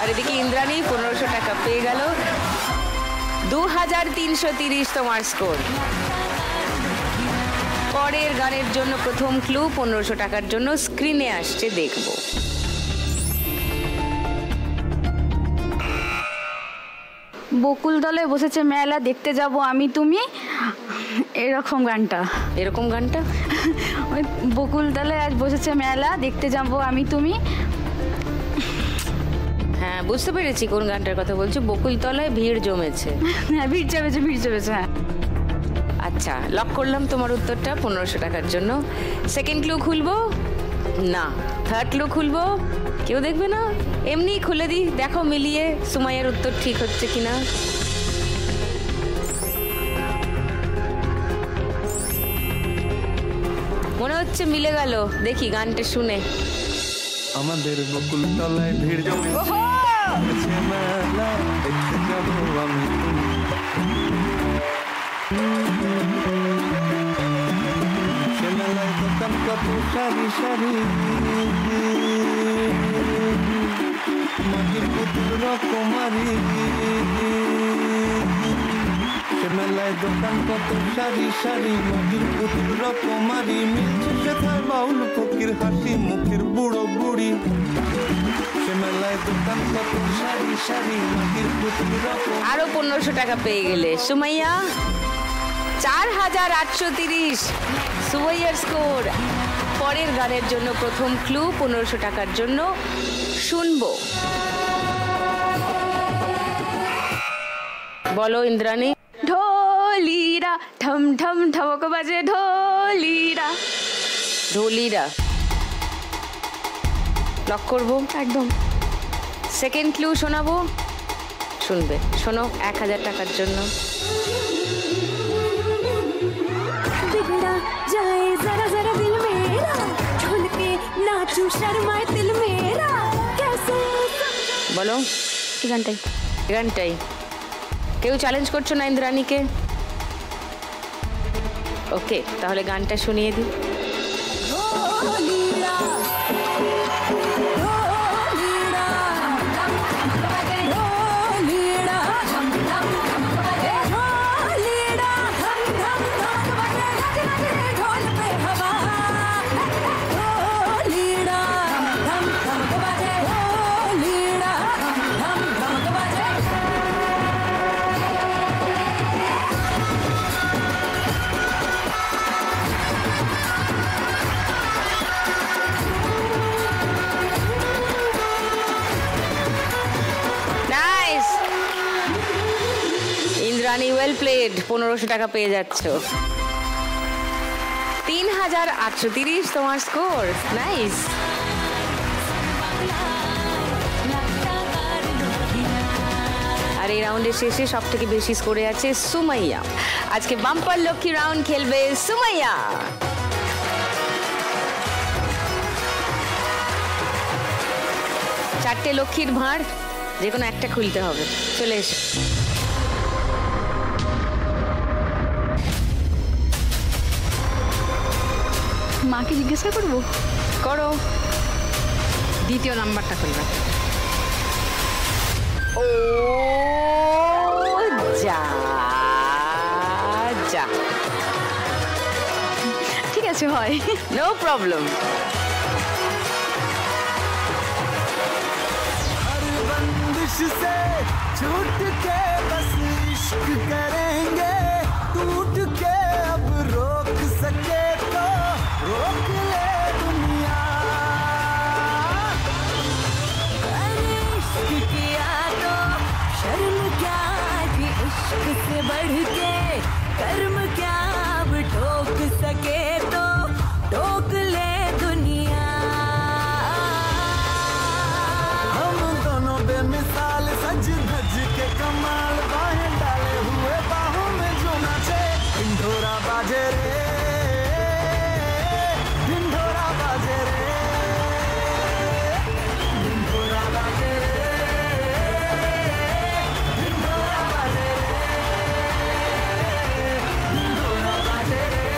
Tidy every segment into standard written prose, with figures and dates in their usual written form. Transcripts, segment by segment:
আর এদিকে ইন্দ্রাণী 1500 টাকা পেয়ে গেল। 2330 তোমার স্কোর। পরের গানের জন্য প্রথম ক্লু 1500 টাকার জন্য স্ক্রিনে আসছে, দেখব। বকুলতলায় বসেছে মেলা, দেখতে যাব আমি তুমি, এরকম গানটা। এরকম গানটা ওই বকুলতলায় আজ বসেছে মেলা, দেখতে যাব আমি তুমি। হ্যাঁ, বুঝতে পেরেছি কোন গানটার কথা বলছো। বকুলতলায় ভিড় জমেছে। হ্যাঁ, ভিড় জমেছে, ভিড় জমেছে। হ্যাঁ, আচ্ছা, লক করলাম তোমার উত্তরটা 1500 টাকার জন্য। সেকেন্ড ক্লু খুলবো না, থার্ড ক্লু খুলবো, কেউ দেখবে না, এমনিই খুলে দিই, দেখো মিলিয়ে সুমাইয়ার উত্তর ঠিক হচ্ছে কিনা। মনে হচ্ছে মিলে গেল, দেখি গানটা শুনে। আমাদের বকুলতলায় ভিড় জমেছে মেলা, দেখতে যাব আমি সে মেলায় দোকান কত সারি সারি, মাটির পুতুল রকমারি। সে মেলায় দোকান কত সারি সারি, মাটির পুতুল রকমারি। মিলছে সেথায় বাউল ফকির হাসি মুখের বুড়ো বুড়ি। সে মেলায় দোকান কত সারি সারি, মাটির পুতুল রকম। আরো 1500 টাকা পেয়ে গেলে সুমাইয়া। 4830 সুমাইয়ার স্কোর। পরের গানের জন্য প্রথম ক্লু 1500 টাকার জন্য শুনবো। বলো ইন্দ্রাণী। ঢোলিরা ঠম ঠম ঠমক বাজে, ঢোলিরা। ঢোলিরা লক করবো একদম। সেকেন্ড ক্লু শোনাবো, শুনবে, শোনো 1000 টাকার জন্য। बिगड़ा जाए जरा जरा दिल मेरा, ढूंढ के नाचूं शर्माए दिल मेरा, कैसे বলো এই গানটাই। গানটাই। কেউ চ্যালেঞ্জ করছো না ইন্দ্রাণীকে? ওকে, তাহলে গানটা শুনিয়ে দিই। ढोलीड़ा ढोलीड़ा ढोलीड़ा धम धम धम बजे, ढोलीड़ा धम धम धम बजे, नच नच रे ढोल पे हवा। ढोलीड़ा धम धम बजे, ढोलीड़ा धम धम बजे। Nice Indrani, well played. 1500 টাকা পেয়ে যাচ্ছ। 3830 তোমার স্কোর। নাইস। আর এই রাউন্ডের শেষে সব থেকে বেশি স্কোরে আছে সুমাইয়া। আজকে বাম্পার লক্ষ্মী রাউন্ড খেলবে সুমাইয়া। চারটে লক্ষ্মীর ভাঁড়, যে কোনো একটা খুলতে হবে। চলে এসো। মাকে জিজ্ঞাসা করবো। করো। দ্বিতীয় নাম্বারটা খুলবে। ও যা যা, ঠিক আছে, হয়। No problem. हर बंदिश से छूट के बस इश्क करेंगे, टूट के अब रोक सके तो रोक ले दुनिया। अरे इश्क किया तो शर्म क्या, कि इश्क से बढ़ के कर्म क्या, अब ठोक सके तो ठोक ले दुनिया। हम दोनों बेमिसाल सज धज के कमाल, बाहें डाले हुए बाहों में जो नाचे, ढिंढोरा बाजे रे, ढिंढोरा बाजे रे, ढिंढोरा बाजे रे, ढिंढोरा बाजे रे, ढिंढोरा बाजे रे।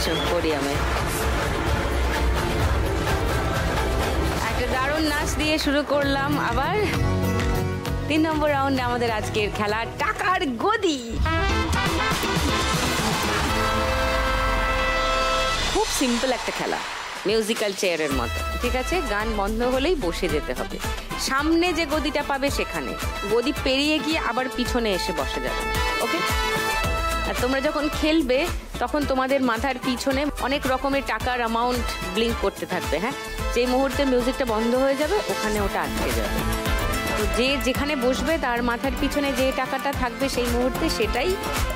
এসো পোডিয়ামে। একটা দারুণ নাচ দিয়ে শুরু করলাম আবার 3 নম্বর রাউন্ডে আমাদের আজকের খেলা টাকার গদি। খুব সিম্পল একটা খেলা, মিউজিক্যাল চেয়ারের মতো, ঠিক আছে? গান বন্ধ হলেই বসে যেতে হবে। সামনে যে গদিটা পাবে সেখানে, গদি পেরিয়ে গিয়ে আবার পিছনে এসে বসে যাবে, ওকে? আর তোমরা যখন খেলবে তখন তোমাদের মাথার পিছনে অনেক রকমের টাকার অ্যামাউন্ট ব্লিঙ্ক করতে থাকবে, হ্যাঁ? যেই মুহূর্তে মিউজিকটা বন্ধ হয়ে যাবে ওখানে ওটা আটকে যাবে। তো যে যেখানে বসবে তার মাথার পিছনে যে টাকাটা থাকবে সেই মুহূর্তে সেটাই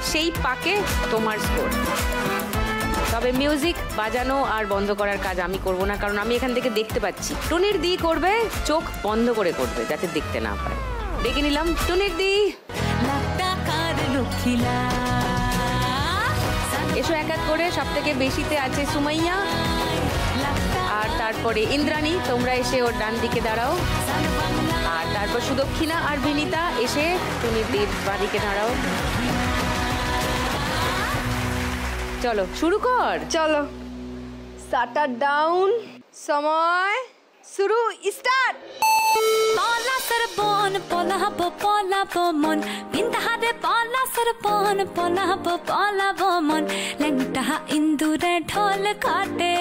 সেই পাকে তোমার স্কোর। তবে মিউজিক বাজানো আর বন্ধ করার কাজ আমি করব না, কারণ আমি এখান থেকে দেখতে পাচ্ছি। টুনির দি করবে, চোখ বন্ধ করে করবে যাতে দেখতে না পায়। ডেকে নিলাম টুনির দি। এসো এক এক করে, সব থেকে বেশিতে আছে সুমাইয়া, আর তারপরে ইন্দ্রাণী, তোমরা এসে ওর ডান দিকে দাঁড়াও। আর তারপর সুদক্ষিণা আর বিনীতা এসে টুনির দির বাঁ দিকে দাঁড়াও। চলো শুরু কর। চলো শাটার ডাউন, সময় শুরু, স্টার্ট। পলা সরবন পলাব পলাব মন বিন্দাহারে পলা সরবন পলাব পলাব মন লংটা ইন্দুরে ঢোল কাটে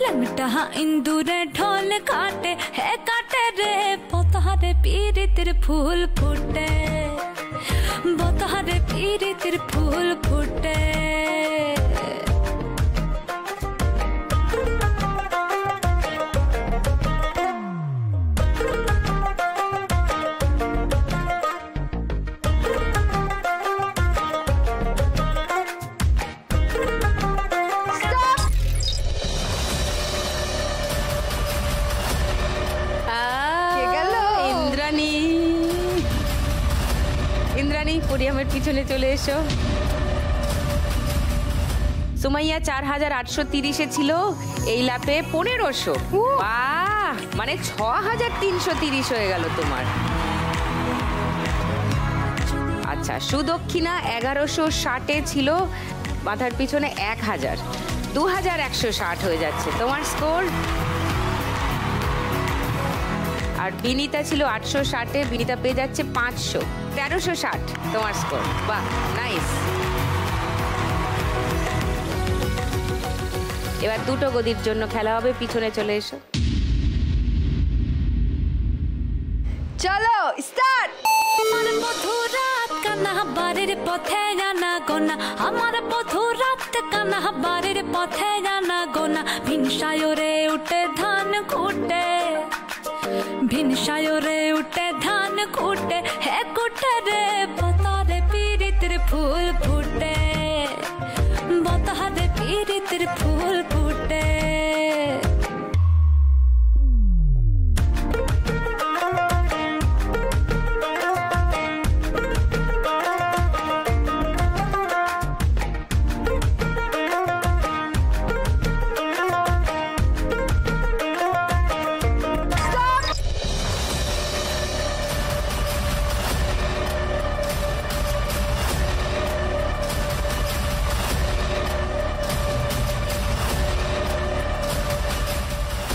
লংটা ইন্দুরে ঢোল কাটে হে কাটে রে পতাহারে পীরিতের ফুল ফুটে পতাহারে পীরিতের ফুল ফুটে। ইন্দ্রাণী পোডিয়ামের পিছনে চলে এসো। সুমাইয়া 4830 ছিল, এই ল্যাপে 1500। বাহ, মানে 6330 হয়ে গেল তোমার। আচ্ছা, সুদক্ষিণা 1160 ছিল, মাথার পিছনে 1000, 2160 হয়ে যাচ্ছে তোমার স্কোর। আর বিনীতা ছিল 860, বিনীতা পেয়ে যাচ্ছে 500, 1360 তোমার স্কোর। বাহ, নাইস। এবার দুটো গদির জন্য খেলা হবে, পিছনে চলে এসো। চলো স্টার্ট। আমার বধু রাত কানা বাড়ির পথে জানা গোনা, আমার বধু রাত কানা বাড়ির পথে জানা গোনা, ভিনসায়রে উঠে ধান খুঁটে ভিনসায়রে উঠে ধান খুঁটে হে কুটে রে বতারে পীরিতের ফুল ফুটে বতারে পীরিতের ফুল ফুটে।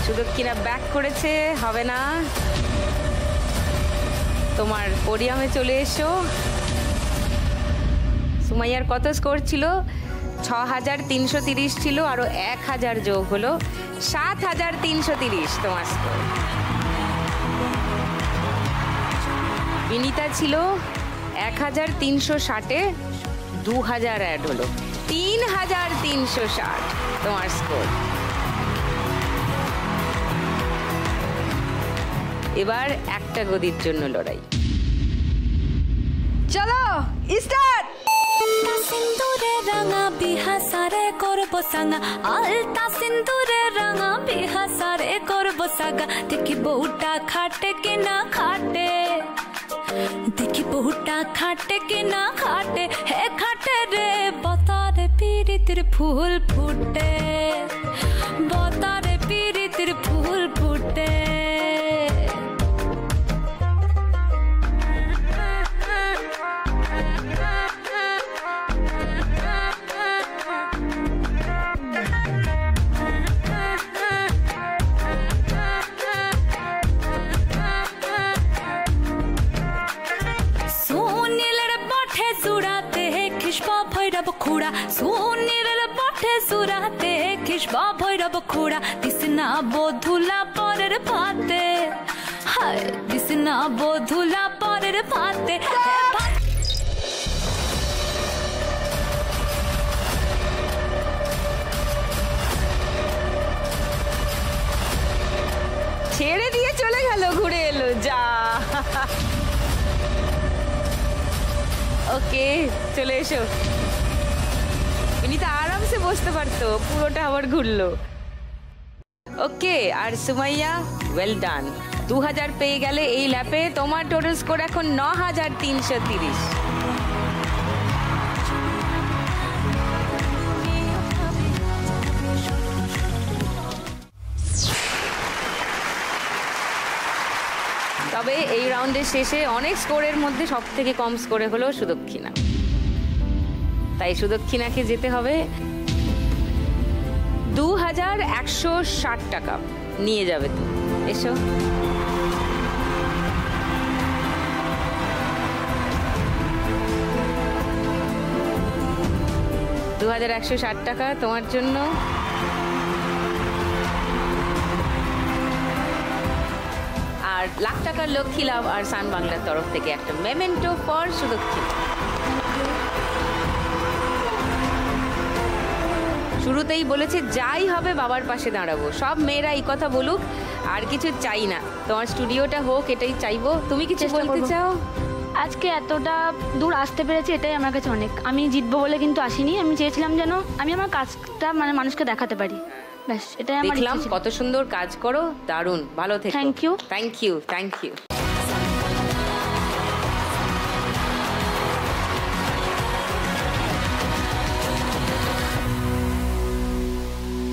সুদক্ষিণা ব্যাক করেছে, হবে না। তোমার পোডিয়ামে চলে এসো। সুমাইয়ার কত স্কোর ছিল? 6330 ছিল, আরো 1000 যোগ হলো 7330 তোমার স্কোর। বিনীতা ছিল 1360, 2000 অ্যাড হলো 3360 তোমার স্কোর। এবার একটা গদির জন্য লড়াই। চলো স্টার্ট। সিন্দুরে রাঙা বিহাসারে করব সাঙ্গা, আলতা সিন্দুরে রাঙা বিহাসারে করব সাঙ্গা, দেখি বউটা খাটে কি না খাটে দেখি বউটা খাটে কি না খাটে হে খাটে রে বতারে পীরিতের ফুল ফুটে বতারে পীরিতের ফুল ফুটে। খুড়া সুনিরের পাঠে সুরাতে খিসবা ভৈরব খুড়া দিসনা বধুলা পরের পাতে হায় দিসনা বধুলা পরের পাতে ছেড়ে দিয়ে চলে গেল, ঘুরে এলো যা। ওকে চলে এসো। বিনীতা আরামসে বসতে পারতো, পুরোটা আবার ঘুরলো। ওকে, আর সুমাইয়া ওয়েল ডান। 2000 পেয়ে গেলে এই ল্যাপে। তোমার টোটাল স্কোর এখন 9330। তবে এই রাউন্ডের শেষে অনেক স্কোরের মধ্যে সব থেকে কম স্কোরে হলো সুদক্ষিণা। তাই সুদক্ষিণাকে যেতে হবে 2160 টাকা নিয়ে যাবে। তো এসো। $2160 টাকা তোমার জন্য। আর লাখ টাকার লক্ষ্মী লাভ আর সান বাংলার তরফ থেকে একটা মেমেন্টো ফর সুদক্ষিণা। শুরুতেই বলেছে যাই হবে বাবার পাশে দাঁড়াবো। সব মেয়েরা এই কথা বলুক, আর কিছু চাই না, তোমার স্টুডিওটা হোক এটাই চাইবো। তুমি কিছু বলতে চাও? আজকে এতটা দূর আসতে পেরেছি এটাই আমার কাছে অনেক। আমি জিতবো বলে কিন্তু আসিনি, আমি চেয়েছিলাম যেন আমি আমার কাজটা মানে মানুষকে দেখাতে পারি, ব্যাস এটাই আমার দেখলাম। কত সুন্দর কাজ করো, দারুণ, ভালো থেকো। Thank you. Thank you, thank you.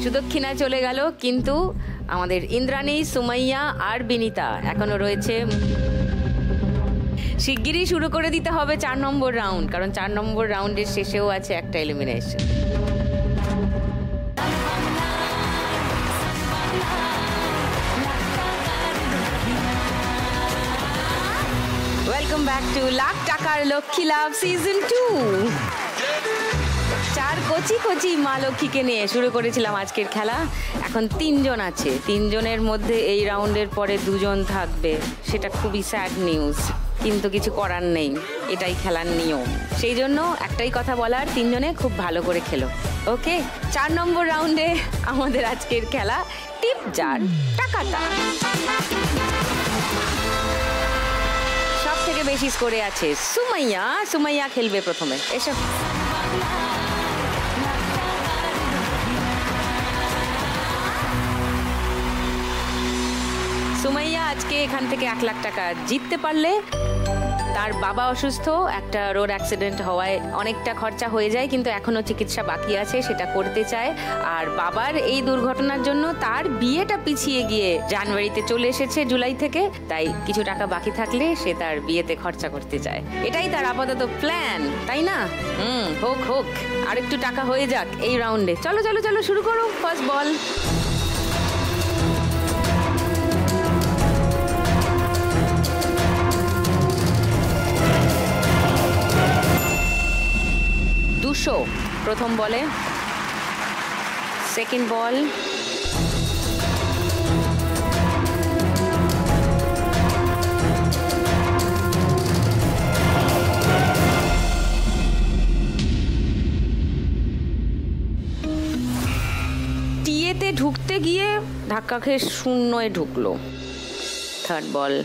Sudakshina চলে গেল, কিন্তু আমাদের ইন্দ্রাণী, সুমাইয়া আর বিনীতা এখনো রয়েছে। শিগগিরই শুরু করে দিতে হবে 4 নম্বর রাউন্ড, কারণ 4 নম্বর রাউন্ডের শেষেও আছে একটা elimination. Welcome back to lakh টাকার লক্ষ্মী লাভ সিজন 2। 4 কচি কচি মা লক্ষ্মীকে নিয়ে শুরু করেছিলাম আজকের খেলা। এখন 3 জন আছে। 3 জনের মধ্যে এই রাউন্ডের পরে 2 জন থাকবে। সেটা খুবই স্যাড নিউজ, কিন্তু কিছু করার নেই, এটাই খেলার নিয়ম। সেই জন্য একটাই কথা বলার, 3 জনে খুব ভালো করে খেলো। ওকে, 4 নম্বর রাউন্ডে আমাদের আজকের খেলা টিপ জার টাকাটা। সব থেকে বেশি স্কোরে আছে সুমাইয়া। সুমাইয়া খেলবে প্রথমে, এসো। সুমাইয়া আজকে এখান থেকে 1 লাখ টাকা জিততে পারলে, তার বাবা অসুস্থ, একটা রোড অ্যাক্সিডেন্ট হওয়ায় অনেকটা খরচা হয়ে যায়, কিন্তু এখনো চিকিৎসা বাকি আছে, সেটা করতে চায়। আর বাবার এই দুর্ঘটনার জন্য তার বিয়েটা পিছিয়ে গিয়ে জানুয়ারিতে চলে এসেছে, জুলাই থেকে। তাই কিছু টাকা বাকি থাকলে সে তার বিয়েতে খরচা করতে চায়। এটাই তার আপাতত প্ল্যান, তাই না? হোক হোক, আর একটু টাকা হয়ে যাক এই রাউন্ডে। চলো চলো চলো, শুরু করো। ফার্স্ট বল। প্রথম বলে। সেকেন্ড বল। টিয়েতে ঢুকতে গিয়ে ধাক্কা খেয়ে শূন্যে ঢুকলো। থার্ড বল।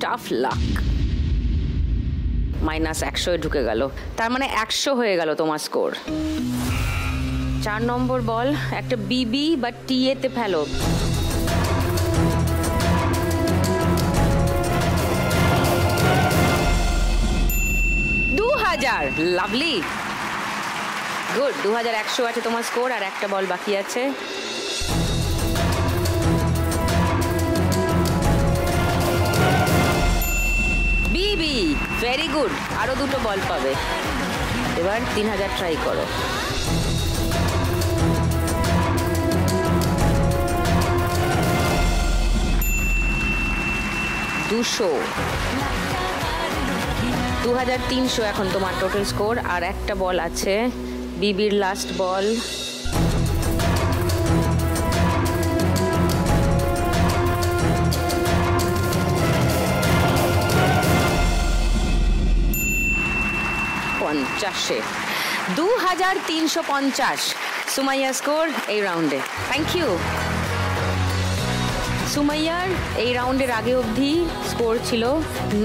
টাফ লাক। -100 ঢুকে গেল, তার মানে 100 হয়ে গেল তোমার স্কোর। 4 নম্বর বল, একটা বিবি বা টিএতে ফেলো। Lovely, good. 2100 আছে তোমার স্কোর, আর একটা বল বাকি আছে। বিবি, ভেরি গুড, আরো 2টো বল পাবে। এবার 3000 ট্রাই করো। 200, 2300 এখন তোমার টোটাল স্কোর। আর একটা বল আছে, বিবির লাস্ট বল। পঞ্চাশে 2350 সুমাইয়া স্কোর এই রাউন্ডে। Thank you. সুমাইয়ার এই রাউন্ডের আগে অবধি স্কোর ছিল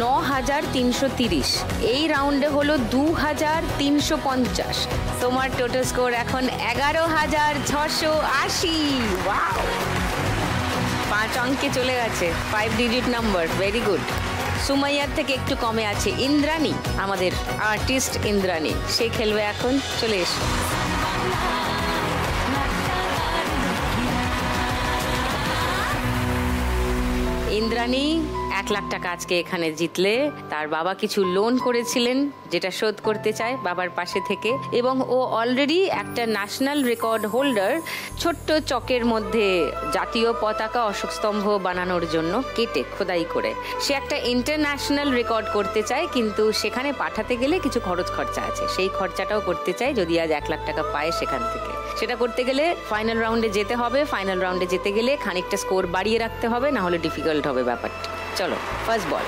9330, এই রাউন্ডে হলো 2350। তোমার টোটাল স্কোর এখন 11680। ওয়াও, 5 অঙ্কে চলে গেছে, 5 ডিজিট নাম্বার। Very good. সুমাইয়ার থেকে একটু কমে আছে ইন্দ্রাণী, আমাদের আর্টিস্ট ইন্দ্রাণী, সে খেলবে এখন। চলে এসো। ইন্দ্রাণী 1 লাখ টাকা আজকে এখানে জিতলে। তার বাবা কিছু লোন করেছিলেন যেটা শোধ করতে চায় বাবার পাশে থেকে, এবং ও অলরেডি একটা ন্যাশনাল রেকর্ড হোল্ডার ছোট্ট চকের মধ্যে জাতীয় পতাকা অশোক স্তম্ভ বানানোর জন্য কেটে খোদাই করে সে একটা ইন্টারন্যাশনাল রেকর্ড করতে চায়, কিন্তু সেখানে পাঠাতে গেলে কিছু খরচা আছে, সেই খরচাটাও করতে চায় যদি আজ 1 লাখ টাকা পায় সেখান থেকে। সেটা করতে গেলে ফাইনাল রাউন্ডে যেতে হবে, ফাইনাল রাউন্ডে যেতে গেলে খানিকটা স্কোর বাড়িয়ে রাখতে হবে, না হলে ডিফিকাল্ট হবে ব্যাপারটা। চলো, ফার্স্ট বল।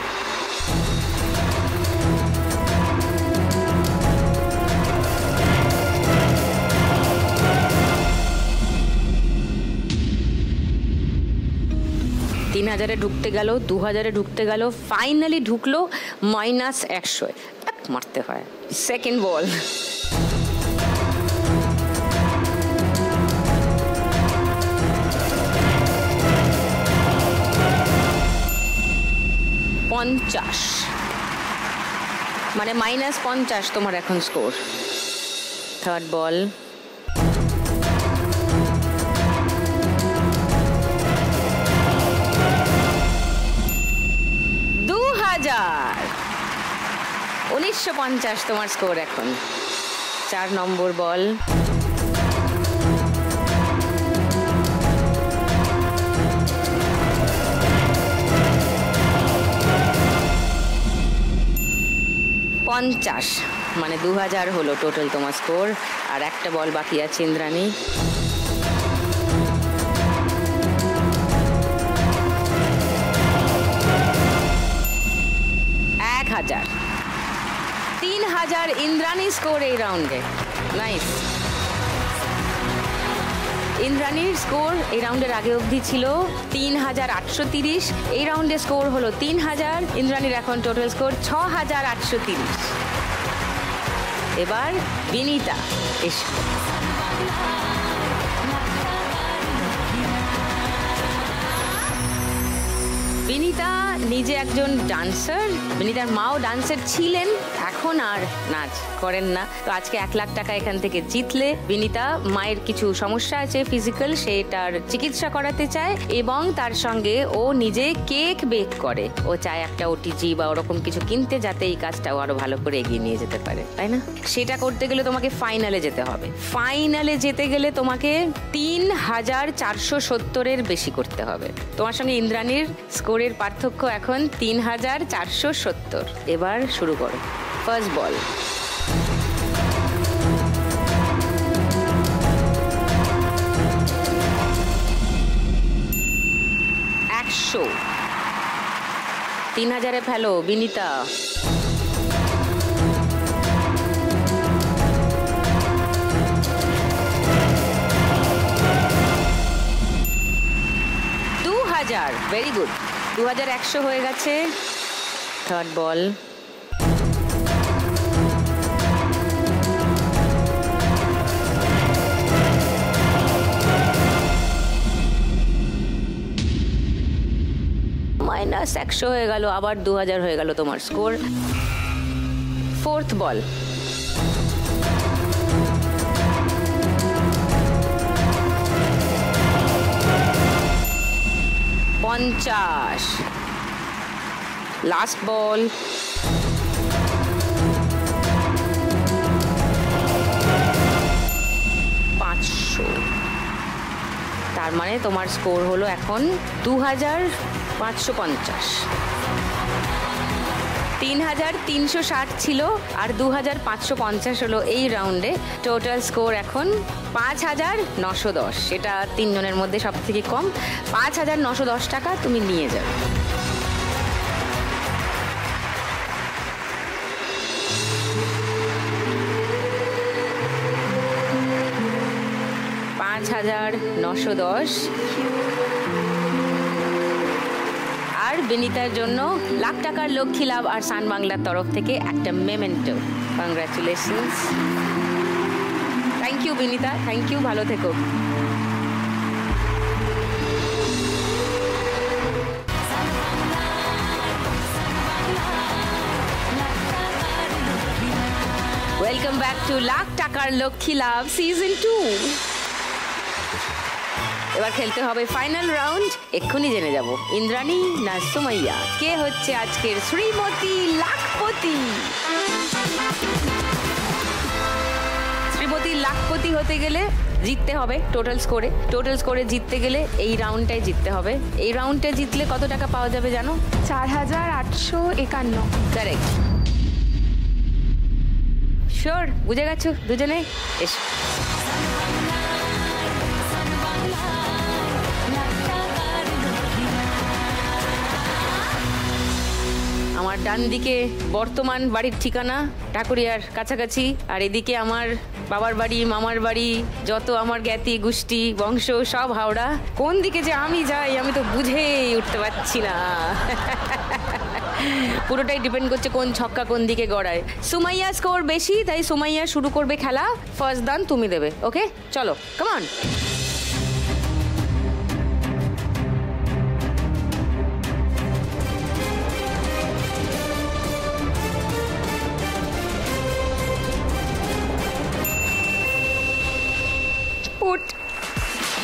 $3000 ঢুকতে গেল, 2000 ঢুকতে গেল, ফাইনালি ঢুকলো -100। মারতে হয়। সেকেন্ড বল। $50, মানে -50 তোমার এখন স্কোর। থার্ড বল। $1950 তোমার স্কোর এখন। 4 নম্বর বল। $50, মানে 2000 হলো টোটাল তোমার স্কোর। আর একটা বল বাকি আছে ইন্দ্রাণী। $3000 ইন্দ্রাণী স্কোর এই রাউন্ডে। নাইস। ইন্দ্রাণীর স্কোর এই রাউন্ডের আগে অবধি ছিল 3830, এই রাউন্ডে স্কোর হলো 3000। ইন্দ্রাণীর এখন টোটাল স্কোর 6830। এবার বিনীতা এসো। বিনীতা নিজে একজন ডান্সার, বিনীতার মাও ডান্সার ছিলেন, এখন আর নাচ করেন না। তো আজকে 1 লাখ টাকা এখান থেকে জিতলে বিনীতা মায়ের কিছু সমস্যা আছে ফিজিক্যাল, সেটার চিকিৎসা করাতে চায়, এবং তার সঙ্গে ও নিজে কেক বেক করে। ও চায় একটা ওটিজি বা ওরকম কিছু কিনতে, যাতে এই কাজটাও আরো ভালো করে এগিয়ে নিয়ে যেতে পারে, তাই না? সেটা করতে গেলে তোমাকে ফাইনালে যেতে হবে। ফাইনালে যেতে গেলে তোমাকে 3470-এর বেশি করতে হবে। তোমার সঙ্গে ইন্দ্রাণীর স্কোরের পার্থক্য এখন 3470। এবার শুরু করো। ফার্স্ট বল। $100, 3000-এ ফেলো বিনীতা। $2000, very good. 2100 হয়ে গেছে। থার্ড বল। -100 হয়ে গেল, আবার 2000 হয়ে গেল তোমার স্কোর। ফোর্থ বল। $50, লাস্ট বল। $500, তার মানে তোমার স্কোর হলো এখন 2550। 3,360 ছিল আর 2,550 হলো এই রাউন্ডে। টোটাল স্কোর এখন 5,910। এটা তিনজনের মধ্যে সব থেকে কম। 5,910 টাকা তুমি নিয়ে যাও। $5,910। আর বিনীতার জন্য লাখ টাকার লক্ষ্মী লাভ আর সান বাংলার তরফ থেকে একটা memento. Congratulations. Thank you Vinita, thank you, ভালো থেকো। ওয়েলকাম ব্যাক টু লাখ টাকার লক্ষ্মী লাভ সিজন 2। এবার খেলতে হবে ফাইনাল রাউন্ড। এক্ষুনি জেনে যাব ইন্দ্রাণী না সুমাইয়া কে হচ্ছে আজকের শ্রীমতী লাখপতি। শ্রীমতী লাখপতি হতে গেলে জিততে হবে টোটাল স্কোরে জিততে গেলে এই রাউন্ডটাই জিততে হবে। এই রাউন্ডটা জিতলে কত টাকা পাওয়া যাবে জানো? 4,851। কারেক্ট। শিওর? বুঝে গেছো দুজনে? এসো। আমার ডান দিকে বর্তমান বাড়ির ঠিকানা ঠাকুরিয়ার কাছাকাছি, আর এদিকে আমার বাবার বাড়ি, মামার বাড়ি, যত আমার জ্ঞাতি গোষ্ঠী বংশ সব হাওড়া। কোন দিকে যে আমি যাই আমি তো বুঝেই উঠতে পারছি না। পুরোটাই ডিপেন্ড করছে কোন ছক্কা কোন দিকে গড়ায়। সুমাইয়া স্কোর বেশি, তাই সুমাইয়া শুরু করবে খেলা। ফার্স্ট দান তুমি দেবে। ওকে, চলো, কাম অন।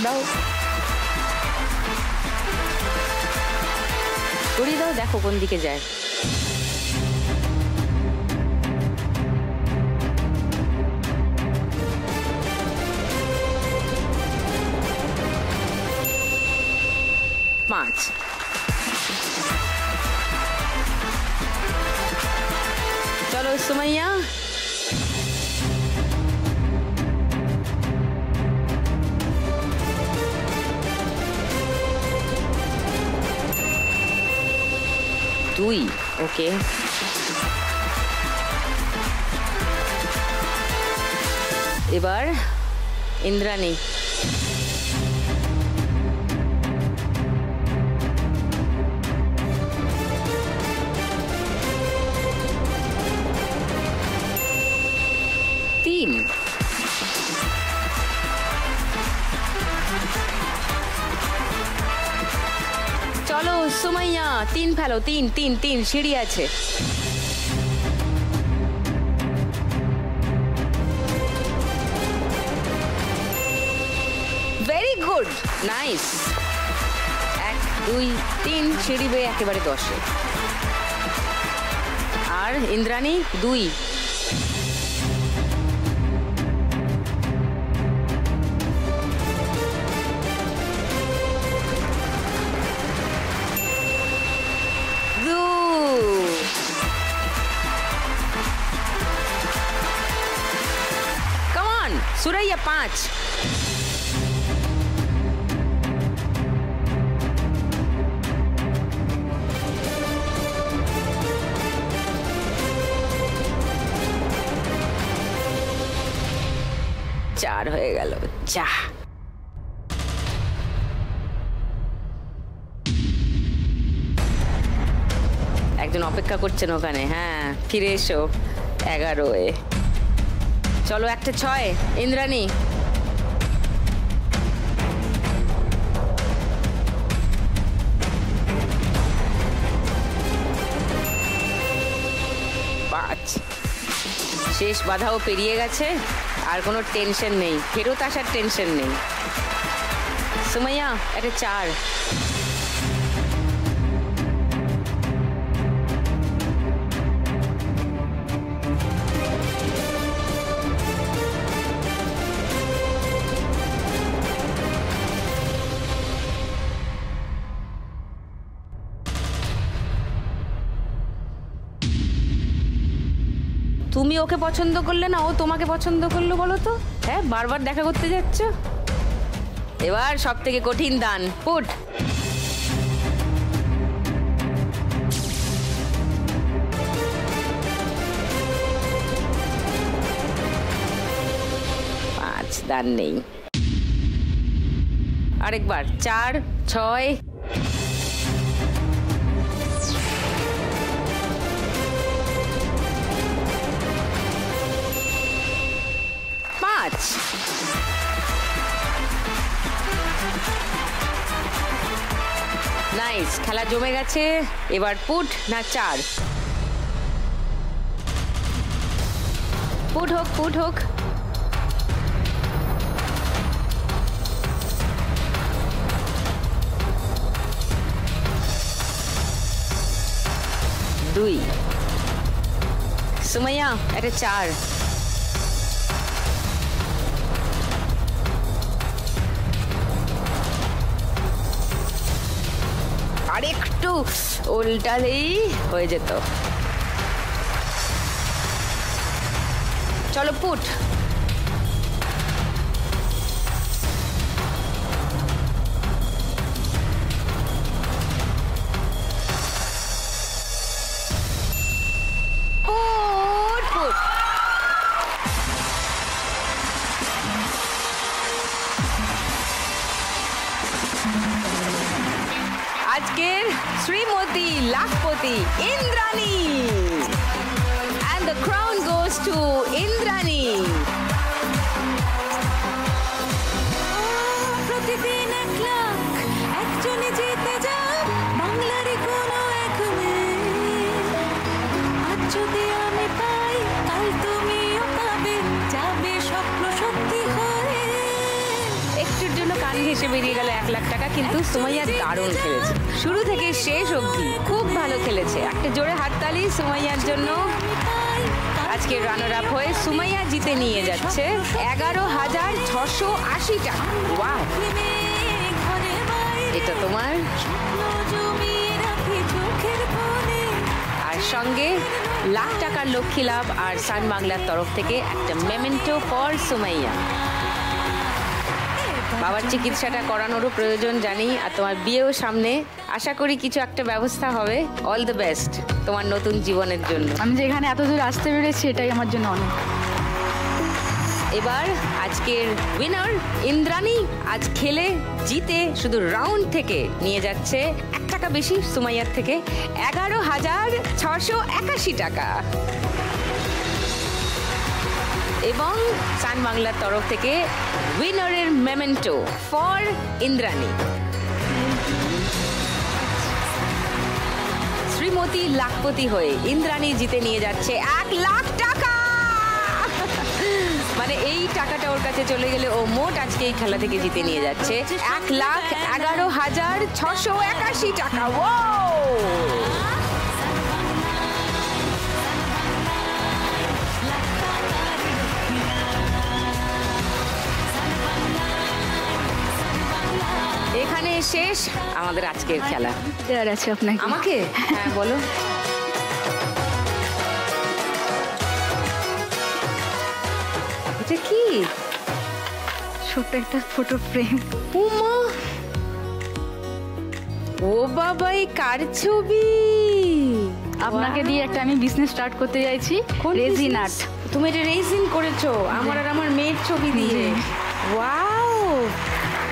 দাও, করিয়ে দাও, দেখো কোন দিকে যায়। পাঁচ। চলো সুমাইয়া। দুই। ওকে, এবার ইন্দ্রাণী। তিন। চলো সুমাইয়া, তিন ফেলো। তিন তিন তিন, সিঁড়ি আছে। Very good, nice. 1 2 3 সিঁড়ি বেয়ে একেবারে 10-এ। আর ইন্দ্রাণী 2। সুরাইয়া 5। চার হয়ে গেল। যা, একজন অপেক্ষা করছেন ওখানে। হ্যাঁ, ফিরে এসো। 11-এ। চলো, একটা 6। ইন্দ্রাণী। শেষ বাধাও পেরিয়ে গেছে, আর কোনো টেনশন নেই, ফেরত আসার টেনশন নেই। সুমাইয়া, একটা 4। তুমি ওকে পছন্দ করলে না, ও তোমাকে পছন্দ করলো বলো তো? হ্যাঁ, বারবার দেখা করতে যাচ্ছ। এবার সব থেকে কঠিন দান, পুট। পাঁচ দান নেই। আরেকবার, 4, 6, 5। নাইস, খেলা জমে গেছে। এবার পুট না 4? পুট হোক, পুট হোক। দুই। সুমাইয়া, এটা 4। আরেকটু উল্টালেই হয়ে যেত। চলো পুট। Put put. আজকের Shrimati lakhpati Indrani, and the crown goes to Indrani. প্রতিদিন 1 লাখ একজনে জিতে যায় বাংলারই কোনো এক মেয়ে। আজ যদি আমি পাই, কাল তুমিও পাবে, যাবে স্বপ্ন সত্যি হয়ে। একটুর জন্য কান ঘেঁষে বেরিয়ে গেল 1 লাখ টাকা, কিন্তু সুমাইয়া দারুণ খেলেছে। শুরু থেকে শেষ অবধি খুব ভালো খেলেছে। একটা জোরে হাততালি সুমাইয়ার জন্য। আজকে রানার আপ হয়ে সুমাইয়া জিতে নিয়ে যাচ্ছে 11,680 টাকা। ওয়াও, এটা তোমার। আর সঙ্গে লাখ টাকার লক্ষ্মী লাভ আর সান বাংলার তরফ থেকে একটা মেমেন্টো ফর সুমাইয়া। বাবার চিকিৎসাটা করানোরও প্রয়োজন জানি, আর তোমার বিয়েও সামনে। আশা করি কিছু একটা ব্যবস্থা হবে। অল দ্য বেস্ট তোমার নতুন জীবনের জন্য। আমি যেখানে এত দূর আসতে পেরেছি এটাই আমার জন্য অনেক। এবার আজকের উইনার ইন্দ্রাণী আজ খেলে জিতে শুধু রাউন্ড থেকে নিয়ে যাচ্ছে 1 টাকা বেশি সুমাইয়ার থেকে, 11,681 টাকা। এবং সান বাংলার তরফ থেকে উইনারের মেমেন্টো ফর ইন্দ্রাণী। শ্রীমতী লাখপতি হয়ে ইন্দ্রাণী জিতে নিয়ে যাচ্ছে 1 লাখ টাকা। মানে এই টাকাটা ওর কাছে চলে গেলে ও মোট আজকে এই খেলা থেকে জিতে নিয়ে যাচ্ছে 1,11,681 টাকা। ও এখানে শেষ আমাদের আজকের খেলা। দেওয়ার আছে আপনাকে? আমাকে? হ্যাঁ বলো। এটা কি? ছোট্ট একটা ফটো ফ্রেম। উমা, ও বাবা, এই কার ছবি? আপনাকে দিয়ে একটা আমি বিজনেস স্টার্ট করতে চাইছি, রেজিন আর্ট। তুমি এটা রেজিন করেছো আমার আর আমার মেয়ের ছবি দিয়ে? ওয়াও,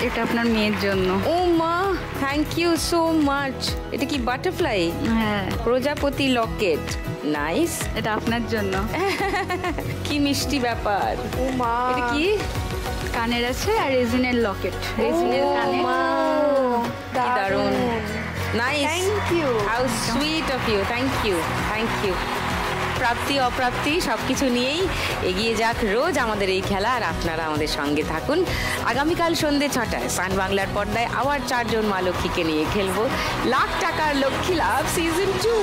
এটা আপনার মেয়ের জন্য। ও মা, থ্যাংক ইউ সো মাচ। এটা কি বাটারফ্লাই? হ্যাঁ, প্রজাপতি লকেট। নাইস। এটা আপনার জন্য। কি মিষ্টি ব্যাপার। ও মা, এটা কি? কানের আছে আর রেজিনের লকেট। রেজিনের কানে। কি দারুণ। Nice, thank you. How sweet of you. Thank you, thank you. প্রাপ্তি অপ্রাপ্তি সবকিছু নিয়েই এগিয়ে যাক রোজ আমাদের এই খেলা, আর আপনারা আমাদের সঙ্গে থাকুন। আগামীকাল সন্ধ্যে 6টায় সান বাংলার পর্দায় আবার 4 জন মা লক্ষ্মীকে নিয়ে খেলবো লাখ টাকার লক্ষ্মী লাভ সিজন 2।